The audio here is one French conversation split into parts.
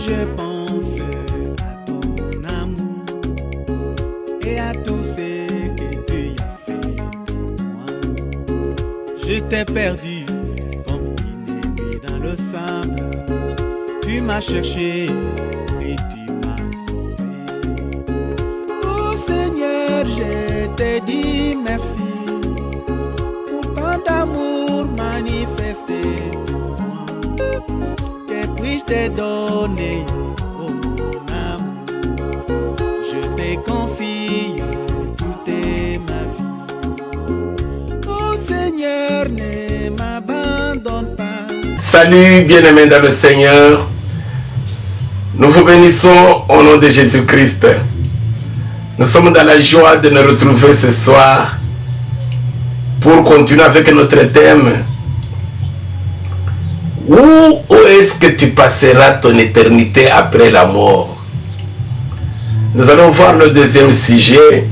je pense à ton amour et à tout ce que tu as fait pour moi. Je t'ai perdu comme une épée dans le sable. Tu m'as cherché et tu m'as sauvé. Oh Seigneur, je te dis merci pour tant d'amour manifesté. Que puis-je te donner, oh mon amour? Je te confie toute ma vie. Oh Seigneur, ne m'abandonne pas. Salut bien-aimés dans le Seigneur. Nous vous bénissons au nom de Jésus-Christ. Nous sommes dans la joie de nous retrouver ce soir pour continuer avec notre thème. Où est-ce que tu passeras ton éternité après la mort? Nous allons voir le deuxième sujet.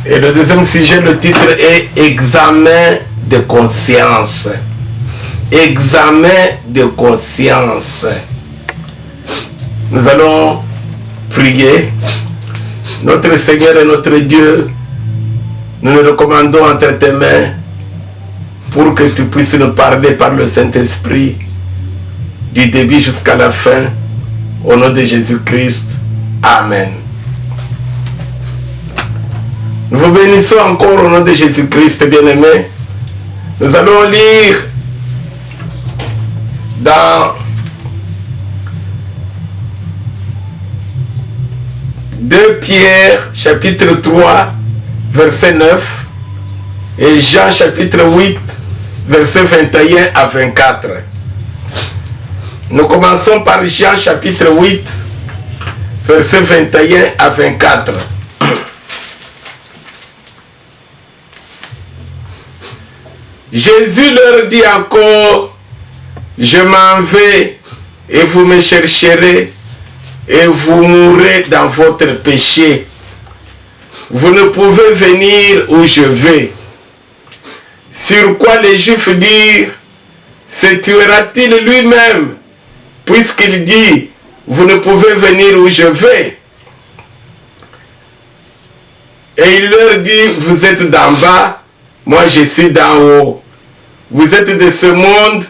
Et le deuxième sujet, le titre est Examen de conscience. Examen de conscience. Nous allons prier. Notre Seigneur et notre Dieu, nous nous recommandons entre tes mains pour que tu puisses nous parler par le Saint-Esprit du début jusqu'à la fin. Au nom de Jésus-Christ. Amen. Nous vous bénissons encore au nom de Jésus-Christ, bien-aimés. Nous allons lire dans 2 Pierre chapitre 3 verset 9 et Jean chapitre 8 verset 21 à 24. Nous commençons par Jean chapitre 8 verset 21 à 24. Jésus leur dit encore: je m'en vais et vous me chercherez et vous mourrez dans votre péché. Vous ne pouvez venir où je vais. Sur quoi les Juifs dirent: se tuera-t-il lui-même, puisqu'il dit: vous ne pouvez venir où je vais? Et il leur dit: vous êtes d'en bas, moi je suis d'en haut. Vous êtes de ce monde,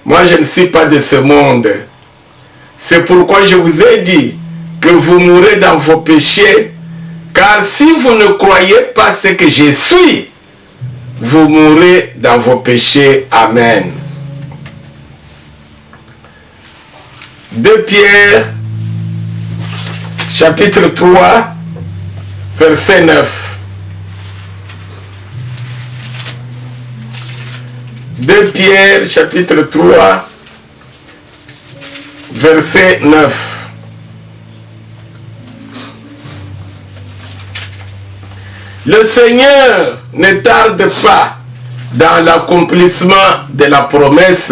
moi je ne suis pas de ce monde. C'est pourquoi je vous ai dit que vous mourrez dans vos péchés, car si vous ne croyez pas ce que je suis, vous mourrez dans vos péchés. Amen. 2 Pierre, chapitre 3, verset 9. 2 Pierre, chapitre 3, verset 9. Le Seigneur ne tarde pas dans l'accomplissement de la promesse,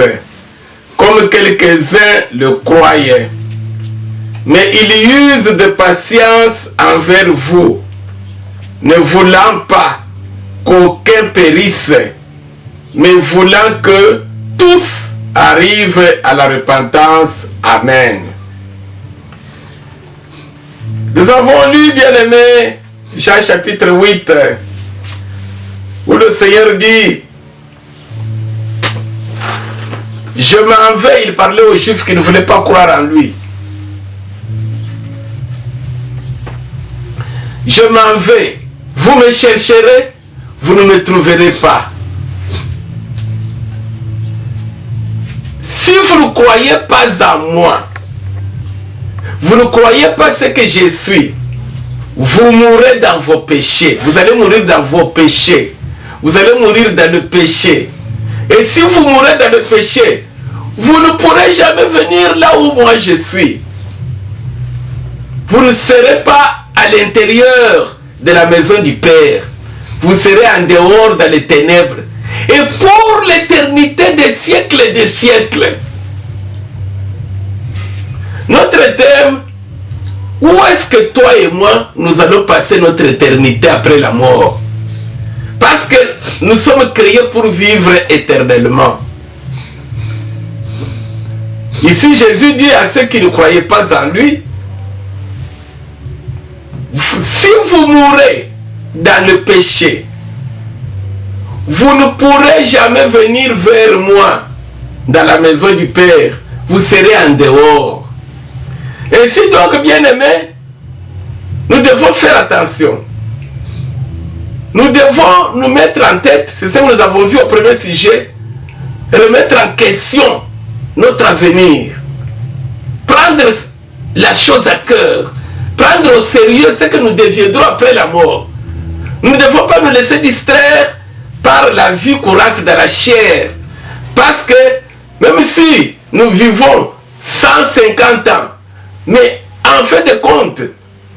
comme quelques-uns le croyaient, mais il use de patience envers vous, ne voulant pas qu'aucun périsse, mais voulant que tous arrivent à la repentance. Amen. Nous avons lu, bien-aimés, Jean chapitre 8, où le Seigneur dit: je m'en vais. Il parlait aux Juifs qui ne voulaient pas croire en lui. Je m'en vais. Vous me chercherez, vous ne me trouverez pas. Si vous ne croyez pas en moi, vous ne croyez pas ce que je suis, vous mourrez dans vos péchés. Vous allez mourir dans vos péchés. Vous allez mourir dans le péché. Et si vous mourrez dans le péché, vous ne pourrez jamais venir là où moi je suis. Vous ne serez pas à l'intérieur de la maison du Père. Vous serez en dehors dans les ténèbres. Et pour l'éternité des siècles et des siècles. Notre thème: où est-ce que toi et moi, nous allons passer notre éternité après la mort? Parce que nous sommes créés pour vivre éternellement. Ici, Jésus dit à ceux qui ne croyaient pas en lui, si vous mourrez dans le péché, vous ne pourrez jamais venir vers moi dans la maison du Père. Vous serez en dehors. Ainsi donc, bien-aimés, nous devons faire attention. Nous devons nous mettre en tête, c'est ce que nous avons vu au premier sujet, remettre en question notre avenir. Prendre la chose à cœur. Prendre au sérieux ce que nous deviendrons après la mort. Nous ne devons pas nous laisser distraire par la vie courante de la chair. Parce que même si nous vivons 150 ans, mais en fin de compte,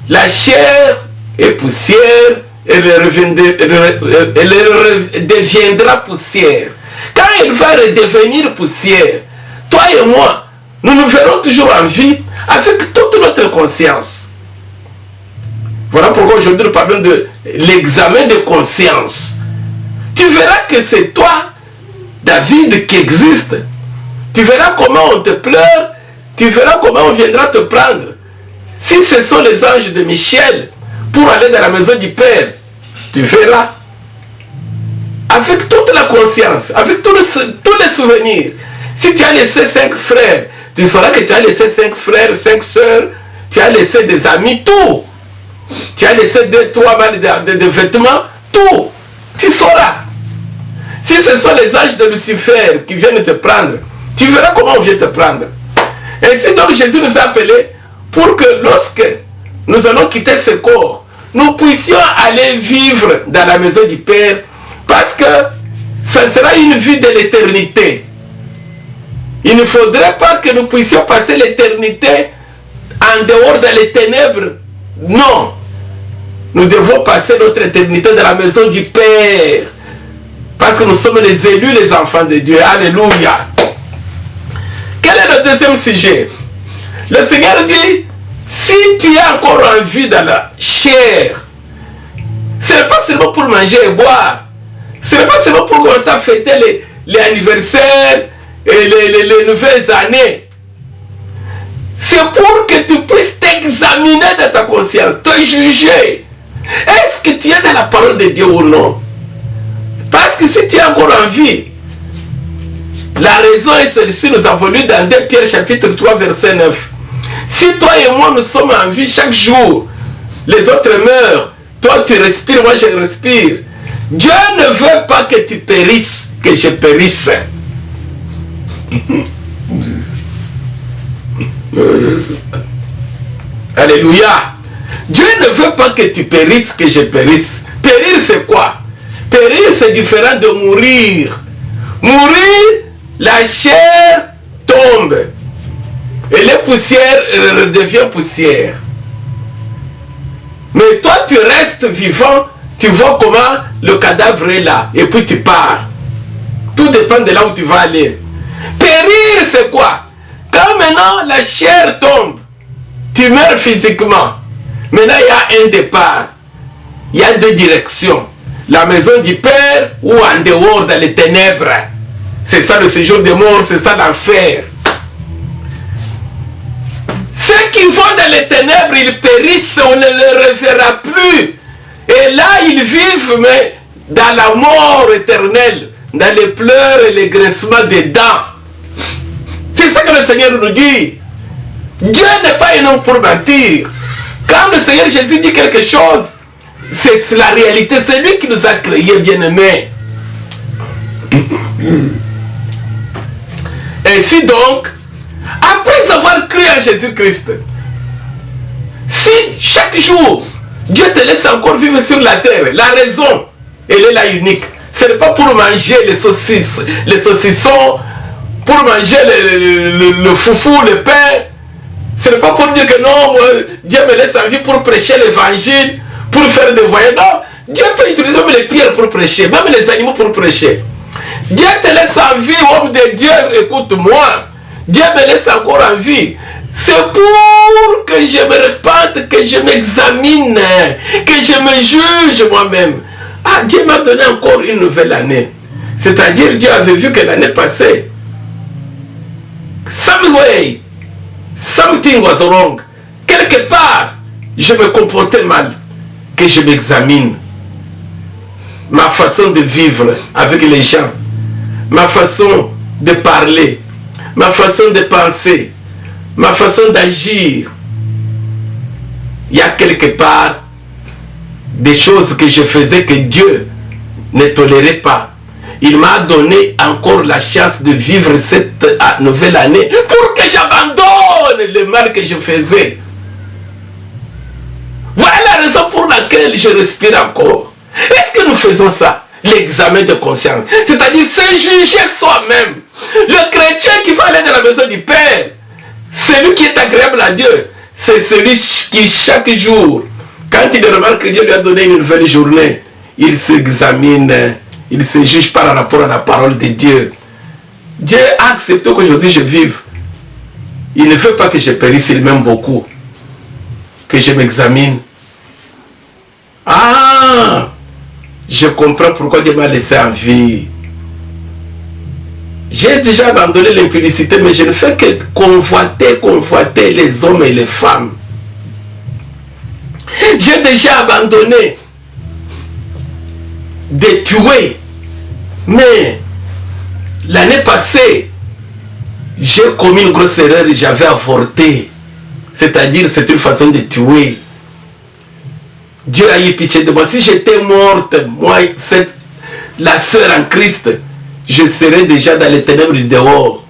la chair est poussière, elle deviendra poussière. Quand elle va redevenir poussière, toi et moi, nous nous verrons toujours en vie avec toute notre conscience. Voilà pourquoi aujourd'hui nous parlons de l'examen de conscience. Tu verras que c'est toi, David, qui existe. Tu verras comment on te pleure, tu verras comment on viendra te prendre. Si ce sont les anges de Michel pour aller dans la maison du Père, tu verras. Avec toute la conscience, avec tous les souvenirs. Si tu as laissé 5 frères, tu sauras que tu as laissé 5 frères, 5 sœurs, tu as laissé des amis, tout. Tu as laissé 2-3 balles de vêtements, tout. Tu sauras. Si ce sont les anges de Lucifer qui viennent te prendre, tu verras comment on vient te prendre. Ainsi donc Jésus nous a appelés pour que lorsque nous allons quitter ce corps, nous puissions aller vivre dans la maison du Père, parce que ce sera une vie de l'éternité. Il ne faudrait pas que nous puissions passer l'éternité en dehors dans les ténèbres. Non. Nous devons passer notre éternité dans la maison du Père. Parce que nous sommes les élus, les enfants de Dieu. Alléluia. Quel est le deuxième sujet? Le Seigneur dit, si tu es encore en vie dans la chair, ce n'est pas seulement pour manger et boire. Ce n'est pas seulement pour commencer à fêter les anniversaires et les nouvelles années. C'est pour que tu puisses t'examiner dans ta conscience, te juger. Est-ce que tu es dans la parole de Dieu ou non? Parce que si tu es encore en vie, la raison est celle-ci, nous avons lu dans 2 Pierre chapitre 3 verset 9. Si toi et moi nous sommes en vie chaque jour, les autres meurent, toi tu respires, moi je respire. Dieu ne veut pas que tu périsses, que je périsse. Alléluia. Dieu ne veut pas que tu périsses, que je périsse. Périr c'est quoi? Périr c'est différent de mourir. Mourir, la chair tombe. Et les poussières redeviennent poussière. Mais toi tu restes vivant, tu vois comment le cadavre est là. Et puis tu pars. Tout dépend de là où tu vas aller. Périr c'est quoi? Quand maintenant la chair tombe, tu meurs physiquement. Maintenant il y a un départ. Il y a 2 directions. La maison du Père ou en dehors dans les ténèbres. C'est ça le séjour des morts, c'est ça l'enfer. Ceux qui vont dans les ténèbres, ils périssent, on ne les reverra plus. Et là, ils vivent, mais dans la mort éternelle, dans les pleurs et les grincements des dents. C'est ça que le Seigneur nous dit. Dieu n'est pas un homme pour mentir. Quand le Seigneur Jésus dit quelque chose, c'est la réalité. C'est lui qui nous a créés, bien-aimés. Ainsi donc, après avoir cru en Jésus-Christ, si chaque jour, Dieu te laisse encore vivre sur la terre, la raison, elle est là unique. Ce n'est pas pour manger les saucisses, les saucissons, pour manger le foufou, le pain. Ce n'est pas pour dire que non, moi, Dieu me laisse en vie pour prêcher l'évangile, pour faire des voyages. Non, Dieu peut utiliser même les pierres pour prêcher, même les animaux pour prêcher. Dieu te laisse en vie, homme de Dieu, écoute-moi. Dieu me laisse encore en vie. C'est pour que je me repente, que je m'examine, que je me juge moi-même. Ah, Dieu m'a donné encore une nouvelle année. C'est-à-dire, Dieu avait vu que l'année passée, something was wrong. Quelque part, je me comportais mal. Que je m'examine. Ma façon de vivre avec les gens. Ma façon de parler. Ma façon de penser. Ma façon d'agir. Il y a quelque part des choses que je faisais que Dieu ne tolérait pas. Il m'a donné encore la chance de vivre cette nouvelle année pour que j'abandonne le mal que je faisais. Voilà la raison pour laquelle je respire encore. Est-ce que nous faisons ça? L'examen de conscience. C'est-à-dire se juger soi-même. Le chrétien qui va aller dans la maison du Père, celui qui est agréable à Dieu, c'est celui qui chaque jour, quand il remarque que Dieu lui a donné une nouvelle journée, il s'examine, il se juge par rapport à la parole de Dieu. Dieu a accepté qu'aujourd'hui je vive. Il ne veut pas que je périsse, il m'aime beaucoup. Que je m'examine. Ah, je comprends pourquoi Dieu m'a laissé en vie. J'ai déjà abandonné l'impudicité, mais je ne fais que convoiter les hommes et les femmes. J'ai déjà abandonné de tuer. Mais l'année passée, j'ai commis une grosse erreur et j'avais avorté. C'est-à-dire, c'est une façon de tuer. Dieu a eu pitié de moi. Si j'étais morte, moi, la sœur en Christ, je serais déjà dans les ténèbres du dehors.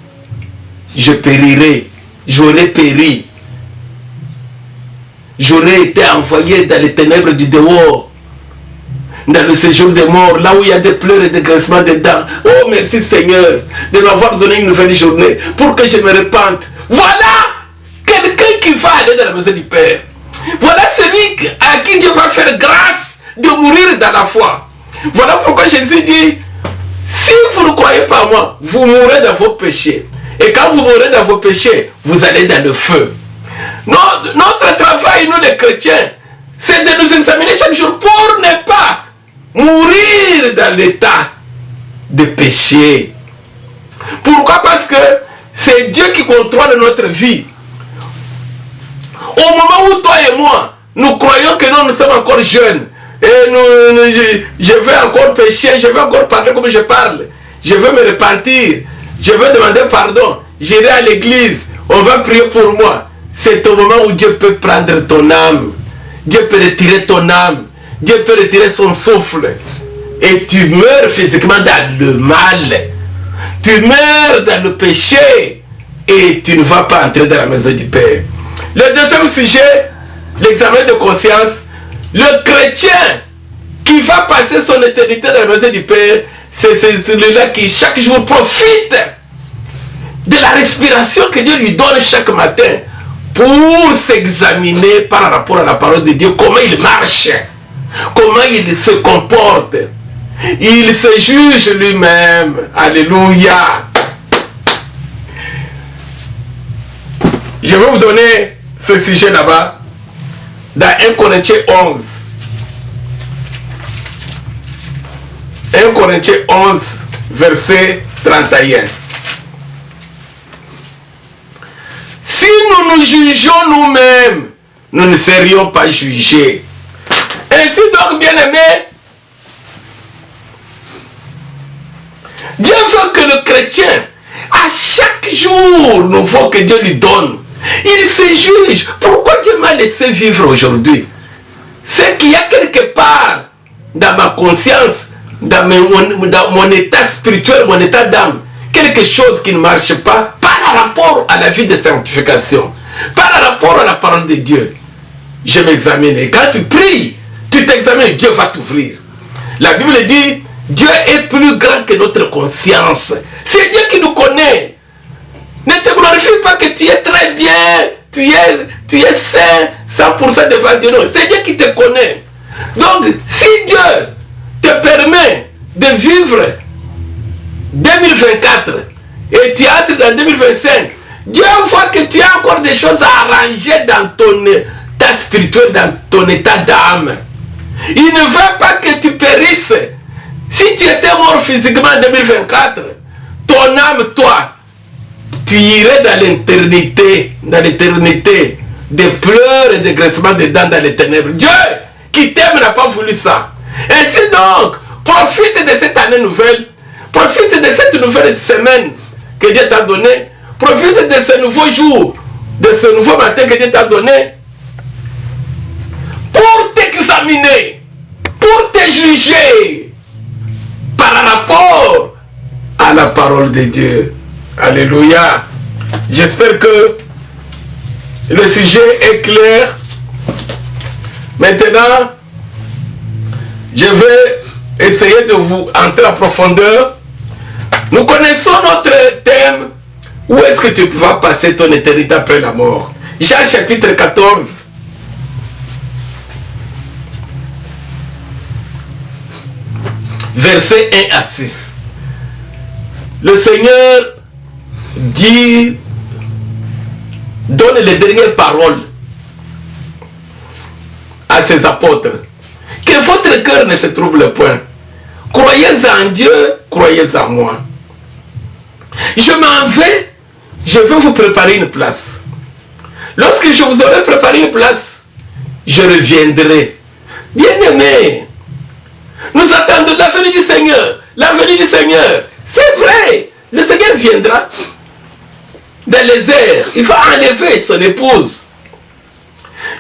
Je périrais. J'aurais péri. J'aurais été envoyé dans les ténèbres du dehors. Dans le séjour des morts, là où il y a des pleurs et des grincements de dents. Oh, merci Seigneur de m'avoir donné une nouvelle journée pour que je me repente. Voilà quelqu'un qui va aller dans la maison du Père. Voilà celui à qui Dieu va faire grâce de mourir dans la foi. Voilà pourquoi Jésus dit, si vous ne croyez pas à moi, vous mourrez dans vos péchés. Et quand vous mourrez dans vos péchés, vous allez dans le feu. Notre travail, nous les chrétiens, c'est de nous examiner chaque jour pour ne pas mourir dans l'état de péché. Pourquoi? Parce que c'est Dieu qui contrôle notre vie. Au moment où toi et moi, nous croyons que nous sommes encore jeunes, et je vais encore pécher, je vais encore parler comme je parle, je veux me repentir, je veux demander pardon, j'irai à l'église, on va prier pour moi. C'est au moment où Dieu peut prendre ton âme, Dieu peut retirer ton âme, Dieu peut retirer son souffle, et tu meurs physiquement dans le mal, tu meurs dans le péché, et tu ne vas pas entrer dans la maison du Père. Le deuxième sujet, l'examen de conscience. Le chrétien qui va passer son éternité dans la maison du Père, c'est celui-là qui chaque jour profite de la respiration que Dieu lui donne chaque matin pour s'examiner par rapport à la parole de Dieu, comment il marche, comment il se comporte. Il se juge lui-même. Alléluia. Je vais vous donner ce sujet là-bas dans 1 Corinthiens 11. 1 Corinthiens 11, verset 31. Si nous nous jugeons nous-mêmes, nous ne serions pas jugés. Ainsi donc, bien-aimés, Dieu veut que le chrétien, à chaque jour nouveau que Dieu lui donne, il se juge. Pourquoi Dieu m'a laissé vivre aujourd'hui? C'est qu'il y a quelque part dans ma conscience, dans mon état spirituel, mon état d'âme, quelque chose qui ne marche pas par rapport à la vie de sanctification, par rapport à la parole de Dieu. Je m'examine. Et quand tu pries, tu t'examines, Dieu va t'ouvrir. La Bible dit, Dieu est plus grand que notre conscience. C'est Dieu qui nous connaît. Ne te glorifie pas que tu es très bien, tu es saint, 100% devant Dieu. Non, c'est Dieu qui te connaît. Donc, si Dieu te permet de vivre 2024 et tu entres dans 2025, Dieu voit que tu as encore des choses à arranger dans ton état spirituel, dans ton état d'âme. Il ne veut pas que tu périsses. Si tu étais mort physiquement en 2024, ton âme, toi, tu irais dans l'éternité, des pleurs et des graissements de dents dans les ténèbres. Dieu qui t'aime n'a pas voulu ça. Ainsi donc, profite de cette année nouvelle, profite de cette nouvelle semaine que Dieu t'a donnée, profite de ce nouveau jour, de ce nouveau matin que Dieu t'a donné, pour t'examiner, pour te juger par rapport à la parole de Dieu. Alléluia. J'espère que le sujet est clair. Maintenant, je vais essayer de vous entrer en profondeur. Nous connaissons notre thème. Où est-ce que tu vas passer ton éternité après la mort? Jean chapitre 14. Versets 1 à 6. Le Seigneur dit, donne les dernières paroles à ses apôtres. Que votre cœur ne se trouble point. Croyez en Dieu, croyez en moi. Je m'en vais, je vais vous préparer une place. Lorsque je vous aurai préparé une place, je reviendrai. Bien-aimés, nous attendons la venue du Seigneur. La venue du Seigneur, c'est vrai. Le Seigneur viendra dans les airs. Il va enlever son épouse.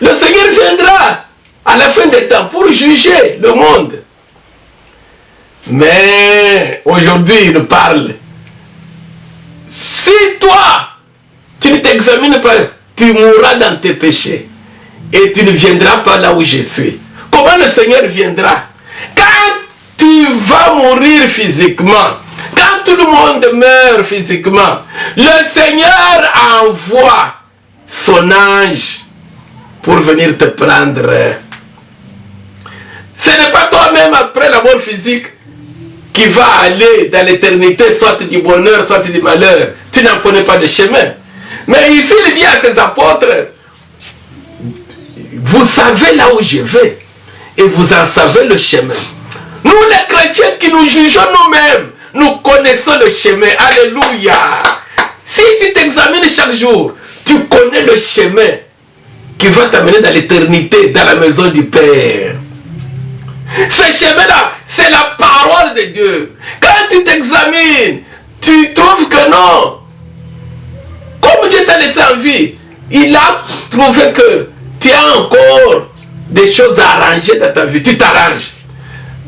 Le Seigneur viendra à la fin des temps pour juger le monde. Mais aujourd'hui, il parle. Si toi, tu ne t'examines pas, tu mourras dans tes péchés. Et tu ne viendras pas là où je suis. Comment le Seigneur viendra? Quand tu vas mourir physiquement, quand tout le monde meurt physiquement, le Seigneur envoie son ange pour venir te prendre. Ce n'est pas toi-même après la mort physique qui va aller dans l'éternité, soit du bonheur, soit du malheur. Tu n'en connais pas de chemin. Mais ici, il dit à ses apôtres, vous savez là où je vais et vous en savez le chemin. Nous les chrétiens qui nous jugeons nous-mêmes, nous connaissons le chemin. Alléluia. Si tu t'examines chaque jour, tu connais le chemin qui va t'amener dans l'éternité, dans la maison du Père. Ce chemin-là, c'est la parole de Dieu. Quand tu t'examines, tu trouves que non. Comme Dieu t'a laissé en vie, il a trouvé que tu as encore des choses à arranger dans ta vie. Tu t'arranges.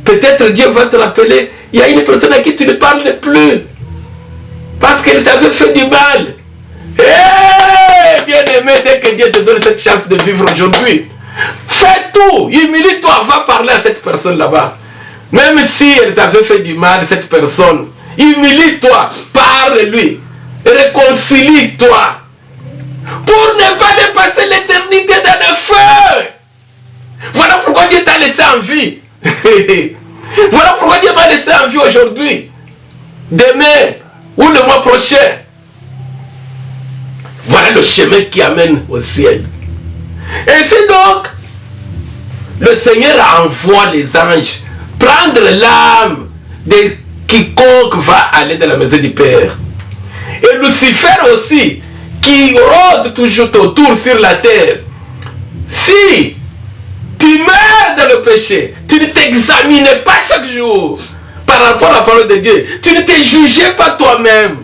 Peut-être Dieu va te rappeler, il y a une personne à qui tu ne parles plus. Parce qu'elle t'avait fait du mal. Eh, bien-aimé, dès que Dieu te donne cette chance de vivre aujourd'hui, fais tout, humilie-toi, va parler à cette personne là-bas. Même si elle t'avait fait du mal, cette personne, humilie-toi, parle-lui, réconcilie-toi, pour ne pas dépasser l'éternité dans le feu. Voilà pourquoi Dieu t'a laissé en vie. Voilà pourquoi Dieu m'a laissé en vie aujourd'hui, demain ou le mois prochain. Voilà le chemin qui amène au ciel. Ainsi donc, le Seigneur envoie les anges prendre l'âme de quiconque va aller dans la maison du Père. Et Lucifer aussi, qui rôde toujours autour sur la terre. Si tu meurs dans le péché, tu ne t'examines pas chaque jour par rapport à la parole de Dieu, tu ne te juges pas toi-même,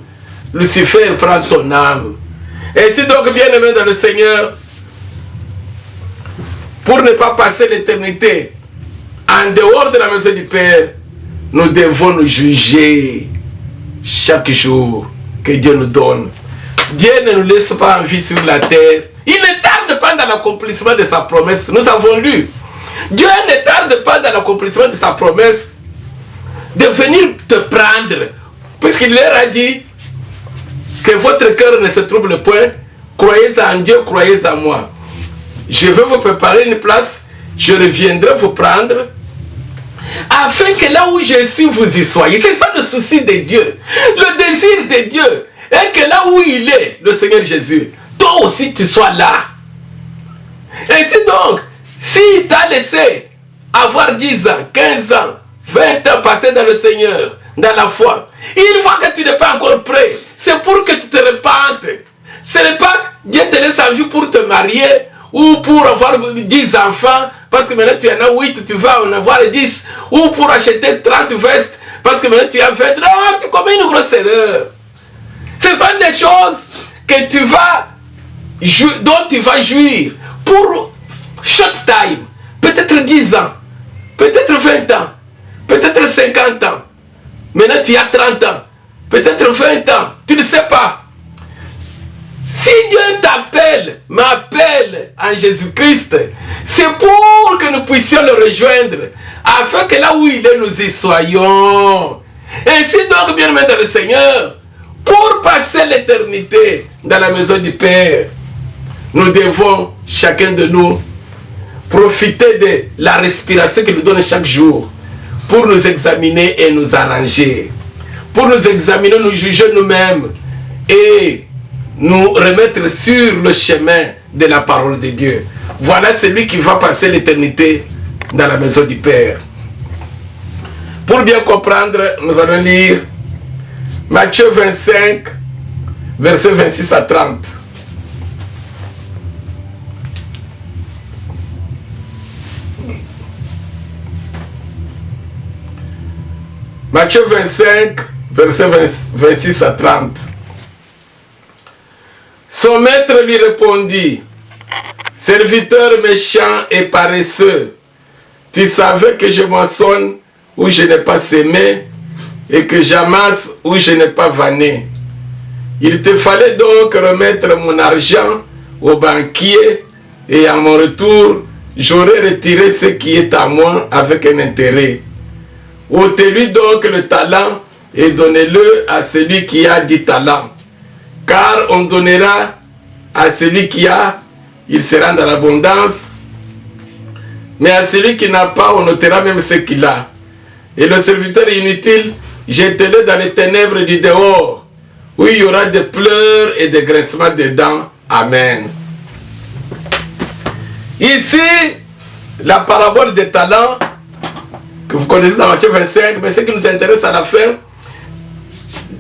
Lucifer prend ton âme. Ainsi donc, bien-aimé dans le Seigneur, pour ne pas passer l'éternité en dehors de la maison du Père, nous devons nous juger chaque jour que Dieu nous donne. Dieu ne nous laisse pas en vie sur la terre. Il ne tarde pas dans l'accomplissement de sa promesse. Nous avons lu. Dieu ne tarde pas dans l'accomplissement de sa promesse de venir te prendre. Puisqu'il leur a dit que votre cœur ne se trouble point. Croyez en Dieu, croyez en moi. Je vais vous préparer une place. Je reviendrai vous prendre. Afin que là où je suis, vous y soyez. C'est ça le souci de Dieu. Le désir de Dieu est que là où il est, le Seigneur Jésus, toi aussi tu sois là. Ainsi donc, s'il t'a laissé avoir 10 ans, 15 ans, 20 ans passés dans le Seigneur, dans la foi, il voit que tu n'es pas encore prêt. C'est pour que tu te répandes marier, ou pour avoir 10 enfants, parce que maintenant tu en as 8, tu vas en avoir 10, ou pour acheter 30 vestes, parce que maintenant tu as 20. Non, tu commets une grosse erreur. Ce sont des choses que dont tu vas jouir pour short time, peut-être 10 ans, peut-être 20 ans, peut-être 50 ans. Maintenant tu as 30 ans, peut-être 20 ans, tu ne sais pas. Si Dieu m'appelle en Jésus-Christ, c'est pour que nous puissions le rejoindre, afin que là où il est, nous y soyons. Ainsi donc, bien-aimés dans le Seigneur, pour passer l'éternité dans la maison du Père, nous devons, chacun de nous, profiter de la respiration qu'il nous donne chaque jour, pour nous examiner et nous arranger, pour nous examiner, nous juger nous-mêmes, et nous remettre sur le chemin de la parole de Dieu. Voilà celui qui va passer l'éternité dans la maison du Père. Pour bien comprendre, nous allons lire Matthieu 25, versets 26 à 30. Matthieu 25, versets 26 à 30. Son maître lui répondit: serviteur méchant et paresseux, tu savais que je moissonne où je n'ai pas sémé et que j'amasse où je n'ai pas vanné. Il te fallait donc remettre mon argent au banquier et à mon retour, j'aurais retiré ce qui est à moi avec un intérêt. Ôtez-lui donc le talent et donnez-le à celui qui a 10 talents. Car on donnera à celui qui a, il sera dans l'abondance. Mais à celui qui n'a pas, on ôtera même ce qu'il a. Et le serviteur inutile, jetez-le dans les ténèbres du dehors, où il y aura des pleurs et des grincements de dents. Amen. Ici, la parabole des talents, que vous connaissez dans Matthieu 25, mais ce qui nous intéresse à la fin,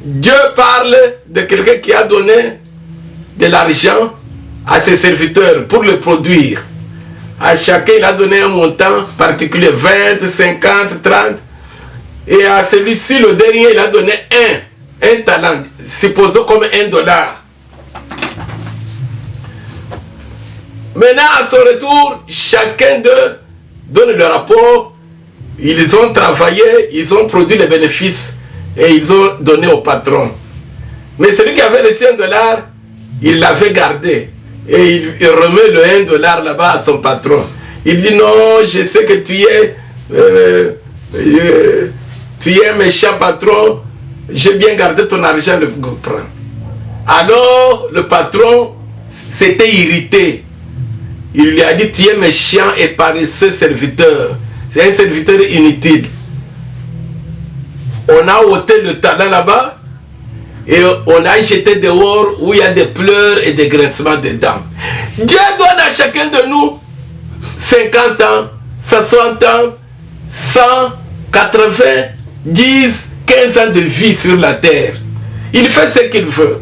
Dieu parle de quelqu'un qui a donné de l'argent à ses serviteurs pour le produire. À chacun, il a donné un montant particulier, 20, 50, 30. Et à celui-ci, le dernier, il a donné un talent, supposons comme $1. Maintenant, à son retour, chacun d'eux donne le rapport. Ils ont travaillé, ils ont produit les bénéfices et ils ont donné au patron. Mais celui qui avait reçu $1, il l'avait gardé. Et il remet le $1 là-bas à son patron. Il dit: non, je sais que tu es un méchant patron, j'ai bien gardé ton argent, le prend. Alors le patron s'était irrité. Il lui a dit: tu es méchant et paresseux serviteur. C'est un serviteur inutile. On a ôté le talent là-bas et on a jeté dehors où il y a des pleurs et des grincements de dents. Dieu donne à chacun de nous 50 ans, 60 ans, 100, 80, 10, 15 ans de vie sur la terre. Il fait ce qu'il veut.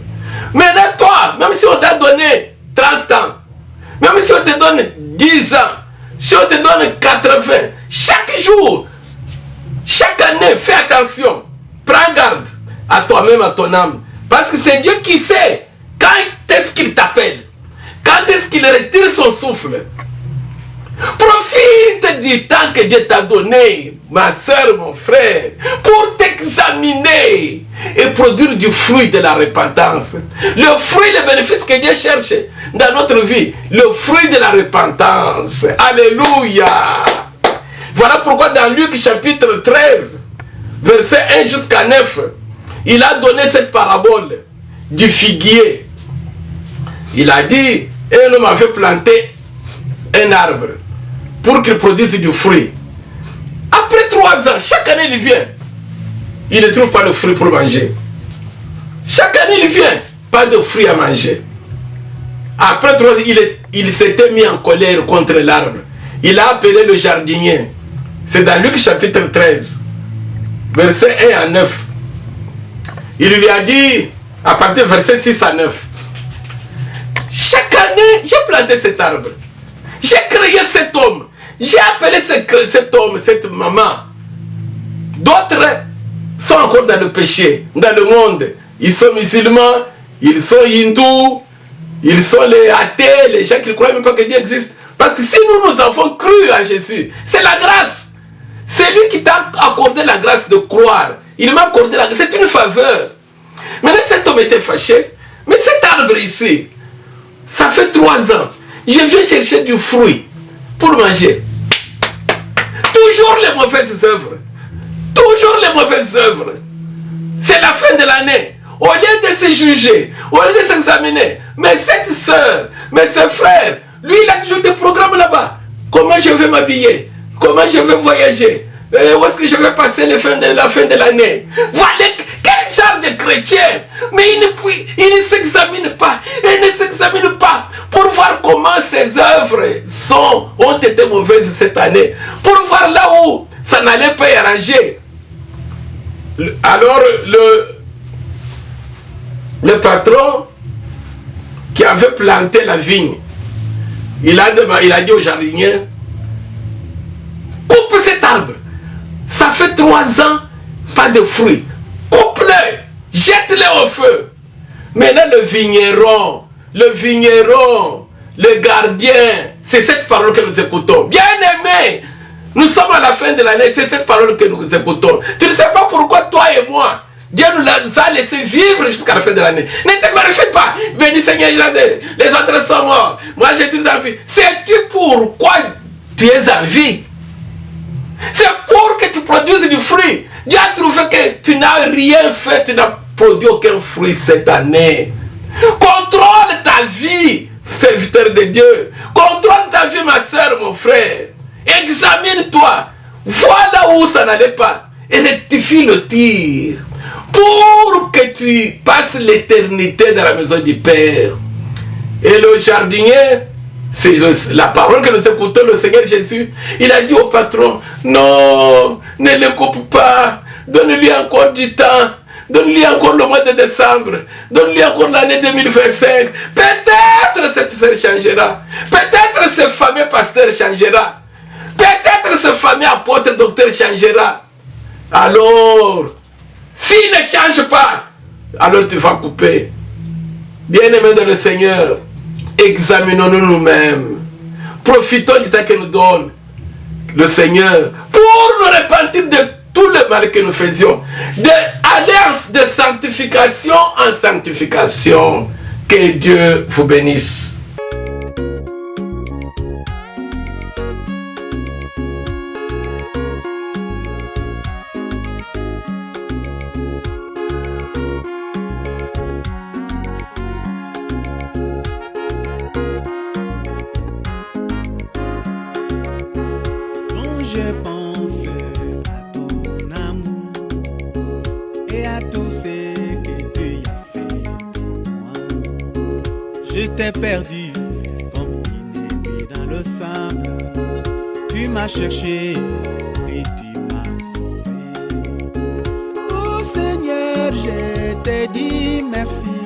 Maintenant toi, même si on t'a donné 30 ans, même si on te donne 10 ans, si on te donne 80, chaque jour, chaque année, fais attention. Prends garde à toi-même, à ton âme. Parce que c'est Dieu qui sait quand est-ce qu'il t'appelle. Quand est-ce qu'il retire son souffle. Profite du temps que Dieu t'a donné, ma soeur, mon frère, pour t'examiner et produire du fruit de la repentance. Le fruit, le bénéfice que Dieu cherche dans notre vie. Le fruit de la repentance. Alléluia. Voilà pourquoi dans Luc chapitre 13, verset 1 jusqu'à 9, il a donné cette parabole du figuier. Il a dit: un homme avait planté un arbre pour qu'il produise du fruit. Après 3 ans, chaque année il vient. Il ne trouve pas de fruit pour manger. Chaque année il vient, pas de fruit à manger. Après 3 ans, il s'était mis en colère contre l'arbre. Il a appelé le jardinier. C'est dans Luc chapitre 13, verset 1 à 9. Il lui a dit, à partir du verset 6 à 9, Chaque année, j'ai planté cet arbre. J'ai créé cet homme. J'ai appelé cet homme, cette maman. D'autres sont encore dans le péché, dans le monde. Ils sont musulmans, ils sont hindous, ils sont les athées, les gens qui ne croient même pas que Dieu existe. Parce que si nous avons cru en Jésus, c'est la grâce. C'est lui qui t'a accordé la grâce de croire. Il m'a accordé la grâce. C'est une faveur. Maintenant, cet homme était fâché. Mais cet arbre ici, ça fait 3 ans. Je viens chercher du fruit pour manger. Toujours les mauvaises œuvres. Toujours les mauvaises œuvres. C'est la fin de l'année. Au lieu de se juger, au lieu de s'examiner, mais cette soeur, mais ce frère, lui il a toujours des programmes là-bas. Comment je vais m'habiller? Comment je vais voyager? Où est-ce que je vais passer la fin de l'année? Voilà quel genre de chrétien. Mais il ne s'examine pas. Il ne s'examine pas pour voir comment ses œuvres ont été mauvaises cette année. Pour voir là où ça n'allait pas y arranger. Alors le patron qui avait planté la vigne, il a dit au jardinier, coupe cet arbre. Ça fait 3 ans, pas de fruits. Coupe-le, jette-le au feu. Maintenant le vigneron, le gardien, c'est cette parole que nous écoutons. Bien aimé, nous sommes à la fin de l'année, c'est cette parole que nous écoutons. Tu ne sais pas pourquoi toi et moi, Dieu nous a laissé vivre jusqu'à la fin de l'année. Ne te glorifie pas. Béni Seigneur, les autres sont morts. Moi je suis en vie. Sais-tu pourquoi tu es en vie? C'est pour que tu produises du fruit. Dieu a trouvé que tu n'as rien fait, tu n'as produit aucun fruit cette année. Contrôle ta vie, serviteur de Dieu. Contrôle ta vie, ma soeur, mon frère. Examine-toi. Voilà où ça n'allait pas. Et rectifie le tir. Pour que tu passes l'éternité dans la maison du Père. Et le jardinier, c'est la parole que nous écoutons, le Seigneur Jésus, il a dit au patron, non, ne le coupe pas, donne-lui encore du temps, donne-lui encore le mois de décembre, donne-lui encore l'année 2025, peut-être cette sœur changera, peut-être ce fameux pasteur changera, peut-être ce fameux apôtre docteur changera. Alors, s'il ne change pas, alors tu vas couper. Bien-aimés dans le Seigneur, examinons-nous nous-mêmes. Profitons du temps que nous donne le Seigneur pour nous repentir de tout le mal que nous faisions. D'aller de sanctification en sanctification. Que Dieu vous bénisse. Je pense à ton amour et à tout ce que tu as fait pour moi. Je t'ai perdu comme une aiguille dans le sable. Tu m'as cherché et tu m'as sauvé. Oh Seigneur, je te dis merci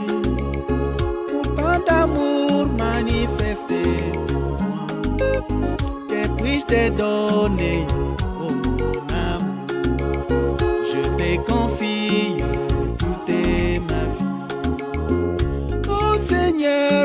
pour tant d'amour manifesté. Je t'ai donné, oh mon amour, je te confie toute ma vie. Oh Seigneur,